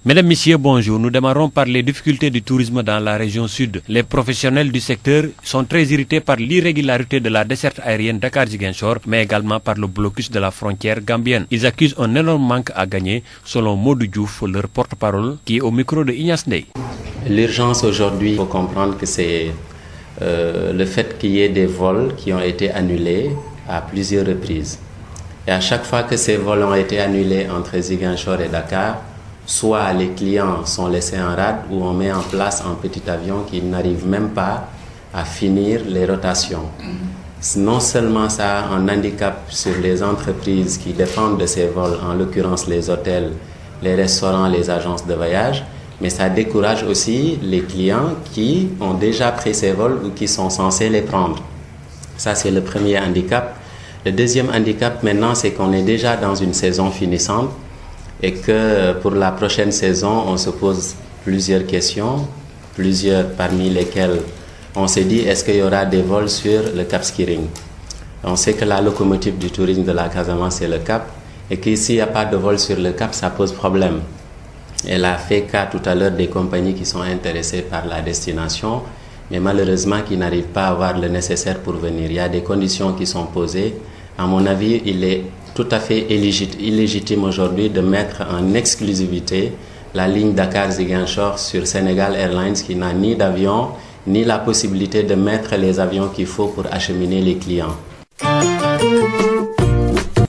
Mesdames, Messieurs, bonjour. Nous démarrons par les difficultés du tourisme dans la région sud. Les professionnels du secteur sont très irrités par l'irrégularité de la desserte aérienne Dakar-Ziguinchor, mais également par le blocus de la frontière gambienne. Ils accusent un énorme manque à gagner, selon Modou Diouf, leur porte-parole, qui est au micro de Ignace Ndeye. L'urgence aujourd'hui, il faut comprendre que c'est le fait qu'il y ait des vols qui ont été annulés à plusieurs reprises. Et à chaque fois que ces vols ont été annulés entre Ziguinchor et Dakar, soit les clients sont laissés en rade ou on met en place un petit avion qui n'arrive même pas à finir les rotations. Non seulement ça a un handicap sur les entreprises qui dépendent de ces vols, en l'occurrence les hôtels, les restaurants, les agences de voyage, mais ça décourage aussi les clients qui ont déjà pris ces vols ou qui sont censés les prendre. Ça, c'est le premier handicap. Le deuxième handicap maintenant, c'est qu'on est déjà dans une saison finissante et que pour la prochaine saison, on se pose plusieurs questions, plusieurs parmi lesquelles on s'est dit, est-ce qu'il y aura des vols sur le Cap Skirring? On sait que la locomotive du tourisme de la Casamance, c'est le Cap, et que s'il n'y a pas de vol sur le Cap, ça pose problème. Elle a fait cas tout à l'heure des compagnies qui sont intéressées par la destination, mais malheureusement qui n'arrivent pas à avoir le nécessaire pour venir. Il y a des conditions qui sont posées. À mon avis, il est tout à fait illégitime aujourd'hui de mettre en exclusivité la ligne Dakar-Ziguinchor sur Senegal Airlines qui n'a ni d'avion, ni la possibilité de mettre les avions qu'il faut pour acheminer les clients.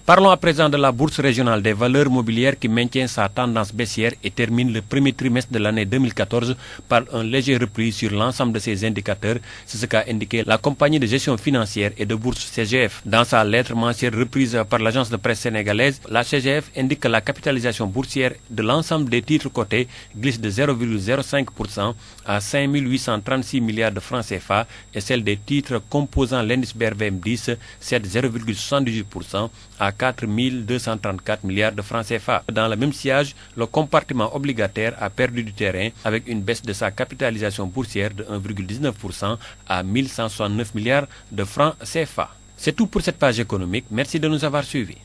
Parlons à présent de la bourse régionale des valeurs mobilières qui maintient sa tendance baissière et termine le premier trimestre de l'année 2014 par un léger reprise sur l'ensemble de ses indicateurs. C'est ce qu'a indiqué la compagnie de gestion financière et de bourse CGF. Dans sa lettre mensuelle reprise par l'agence de presse sénégalaise, la CGF indique que la capitalisation boursière de l'ensemble des titres cotés glisse de 0,05% à 5 836 milliards de francs CFA et celle des titres composant l'indice BRVM 10 cède 0,78% à 4 234 milliards de francs CFA. Dans le même sillage, le compartiment obligataire a perdu du terrain avec une baisse de sa capitalisation boursière de 1,19% à 1 169 milliards de francs CFA. C'est tout pour cette page économique. Merci de nous avoir suivis.